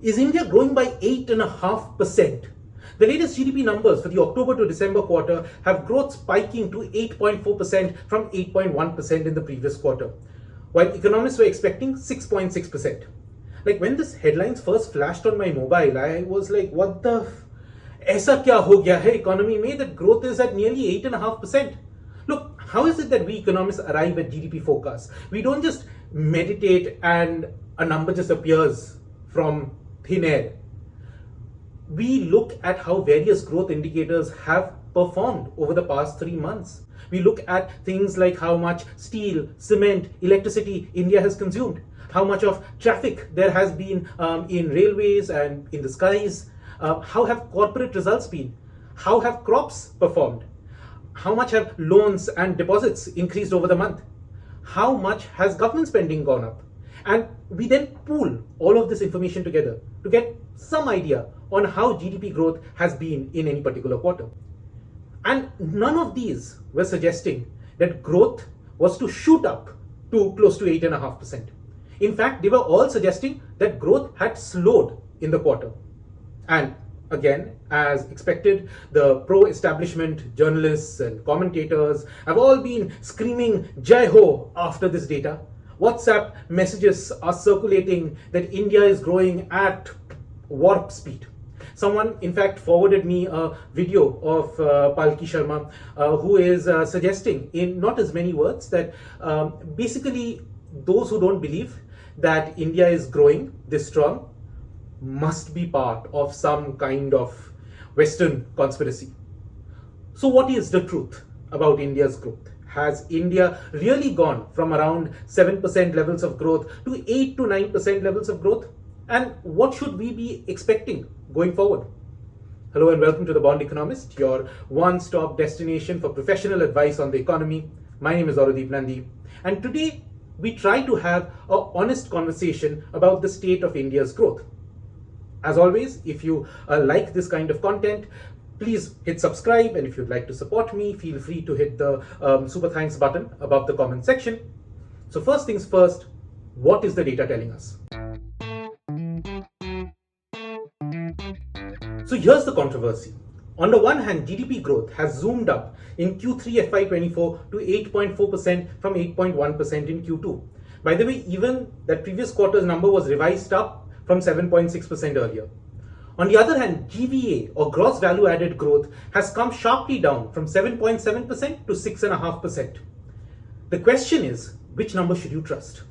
Is India growing by 8.5%? The latest GDP numbers for the October to December quarter have growth spiking to 8.4% from 8.1% in the previous quarter, while economists were expecting 6.6%. Like when this headlines first flashed on my mobile, I was like, what the ऐसा क्या हो गया है economy में that growth is at nearly 8.5%? Look, how is it that we economists arrive at GDP forecasts? We don't just meditate and a number just appears from thin air. We look at how various growth indicators have performed over the past 3 months. We look at things like how much steel, cement, electricity India has consumed, how much of traffic there has been in railways and in the skies, how have corporate results been, how have crops performed, how much have loans and deposits increased over the month, how much has government spending gone up. And we then pool all of this information together to get some idea on how GDP growth has been in any particular quarter. And none of these were suggesting that growth was to shoot up to close to 8.5%. In fact, they were all suggesting that growth had slowed in the quarter. And again, as expected, the pro-establishment journalists and commentators have all been screaming Jai Ho after this data. WhatsApp messages are circulating that India is growing at warp speed. Someone, in fact, forwarded me a video of Palki Sharma, who is suggesting in not as many words that basically those who don't believe that India is growing this strong must be part of some kind of Western conspiracy. So what is the truth about India's growth? Has India really gone from around 7% levels of growth to 8 to 9% levels of growth? And what should we be expecting going forward? Hello and welcome to The Bond Economist, your one-stop destination for professional advice on the economy. My name is Aurodeep Nandi, and today we try to have an honest conversation about the state of India's growth. As always, if you like this kind of content, please hit subscribe, and if you'd like to support me, feel free to hit the super thanks button above the comment section. So first things first, what is the data telling us? So here's the controversy. On the one hand, GDP growth has zoomed up in Q3 FY24 to 8.4% from 8.1% in Q2. By the way, even that previous quarter's number was revised up from 7.6% earlier. On the other hand, GVA or gross value added growth has come sharply down from 7.7% to 6.5%. The question is, which number should you trust?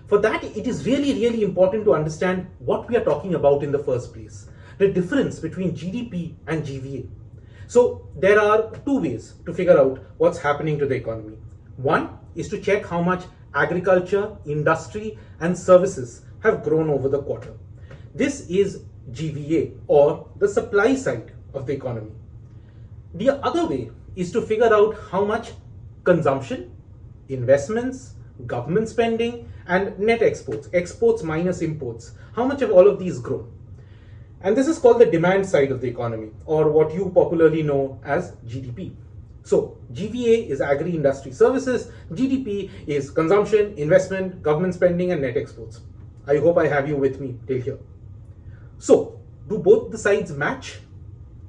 For that, it is really important to understand what we are talking about in the first place, the difference between GDP and GVA. So there are two ways to figure out what's happening to the economy. One is to check how much agriculture, industry, and services have grown over the quarter. This is GVA, or the supply side of the economy. The other way is to figure out how much consumption, investments, government spending, and net exports minus imports, how much have all of these grown? And this is called the demand side of the economy, or what you popularly know as GDP. So GVA is agri-industry services, GDP is consumption, investment, government spending, and net exports. I hope I have you with me till here. So, do both the sides match?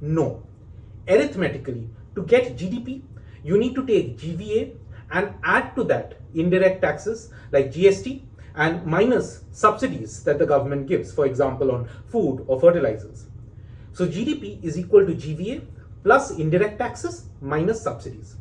No. Arithmetically, to get GDP, you need to take GVA and add to that indirect taxes like GST and minus subsidies that the government gives, for example, on food or fertilizers. So GDP is equal to GVA plus indirect taxes minus subsidies.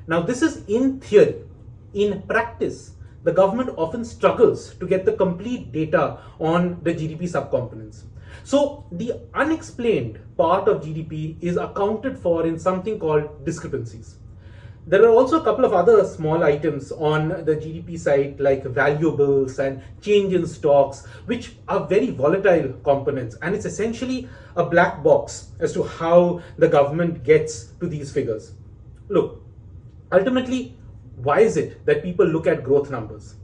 Now, this is in theory. In practice, the government often struggles to get the complete data on the GDP subcomponents. So the unexplained part of GDP is accounted for in something called discrepancies. There are also a couple of other small items on the GDP side like valuables and change in stocks, which are very volatile components, and it's essentially a black box as to how the government gets to these figures. Look, ultimately, why is it that people look at growth numbers?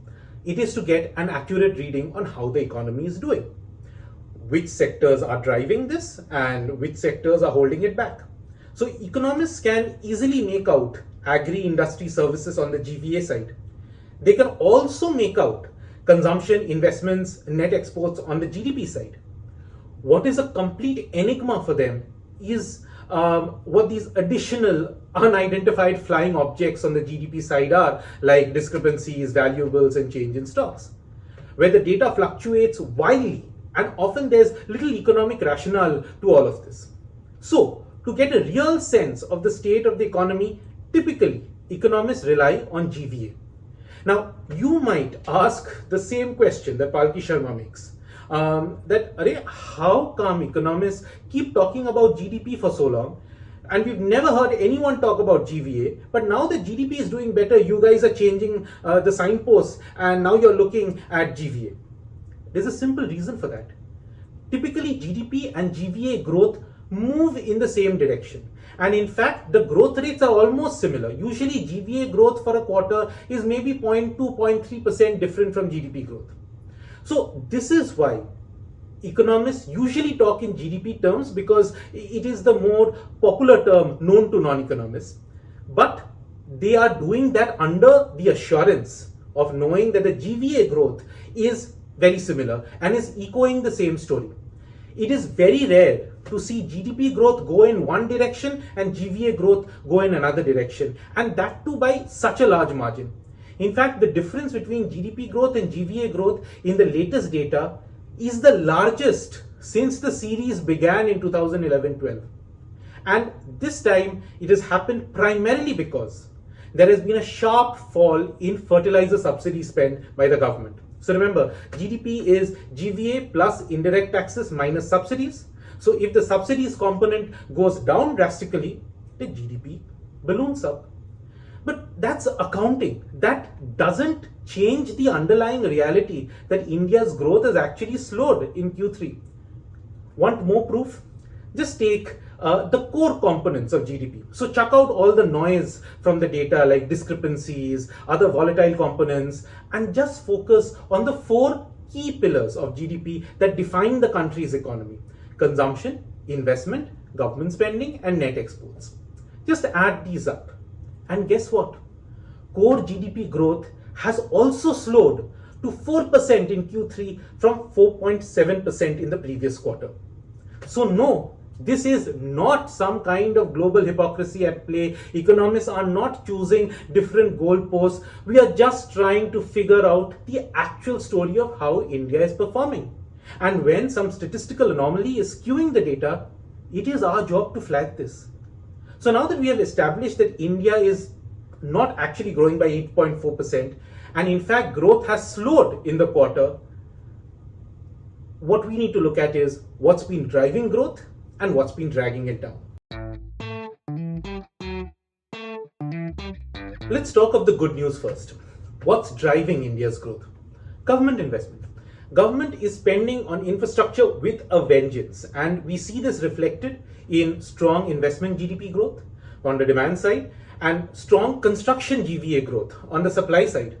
It is to get an accurate reading on how the economy is doing. Which sectors are driving this and which sectors are holding it back. So economists can easily make out agri-industry services on the GVA side. They can also make out consumption, investments, net exports on the GDP side. What is a complete enigma for them is what these additional unidentified flying objects on the GDP side are, like discrepancies, valuables, and change in stocks, where the data fluctuates wildly and often there's little economic rationale to all of this. So, to get a real sense of the state of the economy, typically economists rely on GVA. Now, you might ask the same question that Palki Sharma makes. How come economists keep talking about GDP for so long and we've never heard anyone talk about GVA, but now that GDP is doing better, you guys are changing the signposts and now you're looking at GVA. There's a simple reason for that. Typically, GDP and GVA growth move in the same direction. And in fact, the growth rates are almost similar. Usually, GVA growth for a quarter is maybe 0.2, 0.3% different from GDP growth. So this is why economists usually talk in GDP terms, because it is the more popular term known to non-economists. But they are doing that under the assurance of knowing that the GVA growth is very similar and is echoing the same story. It is very rare to see GDP growth go in one direction and GVA growth go in another direction, and that too by such a large margin. In fact, the difference between GDP growth and GVA growth in the latest data is the largest since the series began in 2011-12. And this time it has happened primarily because there has been a sharp fall in fertilizer subsidy spend by the government. So remember, GDP is GVA plus indirect taxes minus subsidies. So if the subsidies component goes down drastically, the GDP balloons up. But that's accounting. That doesn't change the underlying reality that India's growth has actually slowed in Q3. Want more proof? Just take the core components of GDP. So chuck out all the noise from the data like discrepancies, other volatile components, and just focus on the four key pillars of GDP that define the country's economy: consumption, investment, government spending, and net exports. Just add these up. And guess what? Core GDP growth has also slowed to 4% in Q3 from 4.7% in the previous quarter. So no, this is not some kind of global hypocrisy at play. Economists are not choosing different goalposts. We are just trying to figure out the actual story of how India is performing. And when some statistical anomaly is skewing the data, it is our job to flag this. So now that we have established that India is not actually growing by 8.4%, and in fact growth has slowed in the quarter, what we need to look at is what's been driving growth and what's been dragging it down. Let's talk of the good news first. What's driving India's growth? Government investment. Government is spending on infrastructure with a vengeance, and we see this reflected in strong investment GDP growth on the demand side and strong construction GVA growth on the supply side.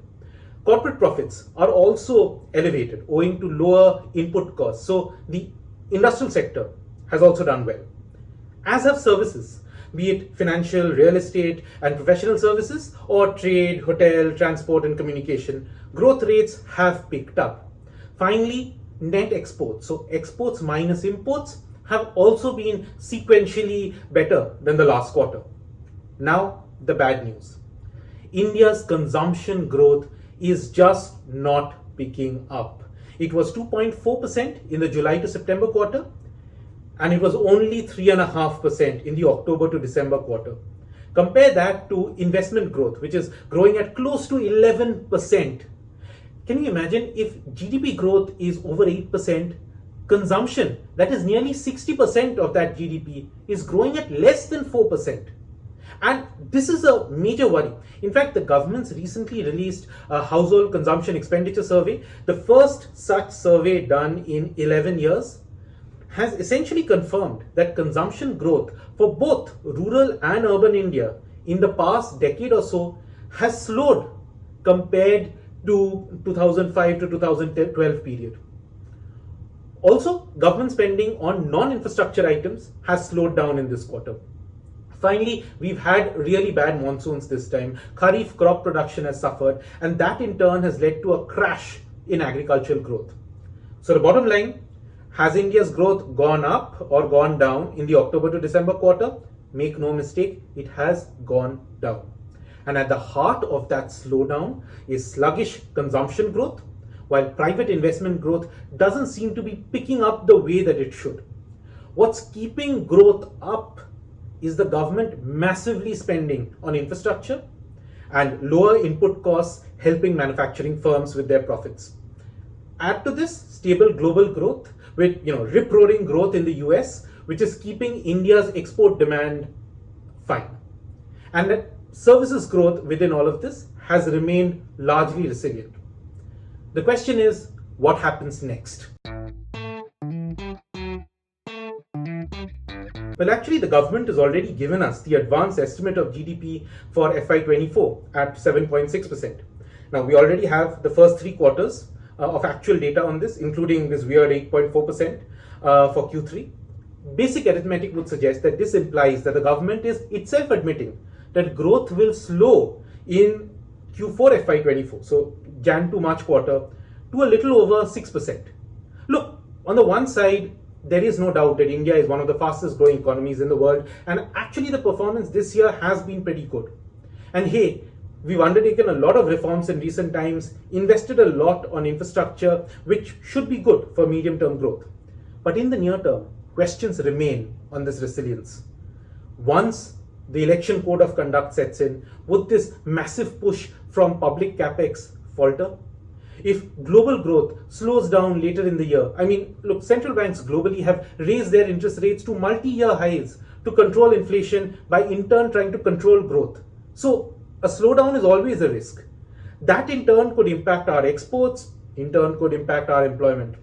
Corporate profits are also elevated owing to lower input costs. So the industrial sector has also done well, as have services, be it financial, real estate, and professional services, or trade, hotel, transport, and communication. Growth rates have picked up. Finally, net exports, so exports minus imports, have also been sequentially better than the last quarter. Now, the bad news. India's consumption growth is just not picking up. It was 2.4% in the July to September quarter, and it was only 3.5% in the October to December quarter. Compare that to investment growth, which is growing at close to 11%. Can you imagine if GDP growth is over 8%, consumption, that is nearly 60% of that GDP, is growing at less than 4%. And this is a major worry. In fact, the government's recently released a household consumption expenditure survey, the first such survey done in 11 years, has essentially confirmed that consumption growth for both rural and urban India in the past decade or so has slowed compared to 2005 to 2012 period. Also, government spending on non-infrastructure items has slowed down in this quarter. Finally, we've had really bad monsoons this time. Kharif crop production has suffered, and that in turn has led to a crash in agricultural growth. So the bottom line, Has India's growth gone up or gone down in the October to December quarter? Make no mistake, it has gone down. And at the heart of that slowdown is sluggish consumption growth, while private investment growth doesn't seem to be picking up the way that it should. What's keeping growth up is the government massively spending on infrastructure and lower input costs helping manufacturing firms with their profits. Add to this stable global growth with rip-roaring growth in the US, which is keeping India's export demand fine. And that services growth within all of this has remained largely resilient. The question is, what happens next? Well, actually, the government has already given us the advanced estimate of GDP for FY24 at 7.6%. Now, we already have the first 3 quarters of actual data on this, including this weird 8.4% for Q3. Basic arithmetic would suggest that this implies that the government is itself admitting that growth will slow in Q4 FY24, so Jan to March quarter, to a little over 6%. Look, on the one side, there is no doubt that India is one of the fastest growing economies in the world, and actually the performance this year has been pretty good. And hey, we've undertaken a lot of reforms in recent times, invested a lot on infrastructure, which should be good for medium-term growth. But in the near term, questions remain on this resilience. Once the election code of conduct sets in, would this massive push from public capex falter? If global growth slows down later in the year, look, central banks globally have raised their interest rates to multi-year highs to control inflation by in turn trying to control growth. So a slowdown is always a risk. That in turn could impact our exports, in turn could impact our employment.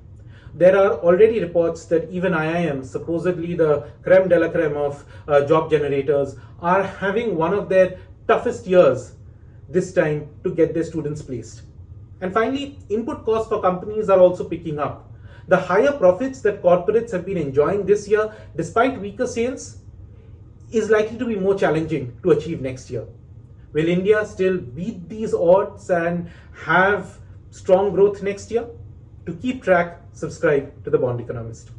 There are already reports that even IIMs, supposedly the creme de la creme of job generators, are having one of their toughest years this time to get their students placed. And finally, input costs for companies are also picking up. The higher profits that corporates have been enjoying this year, despite weaker sales, is likely to be more challenging to achieve next year. Will India still beat these odds and have strong growth next year? To keep track, subscribe to The Bond Economist.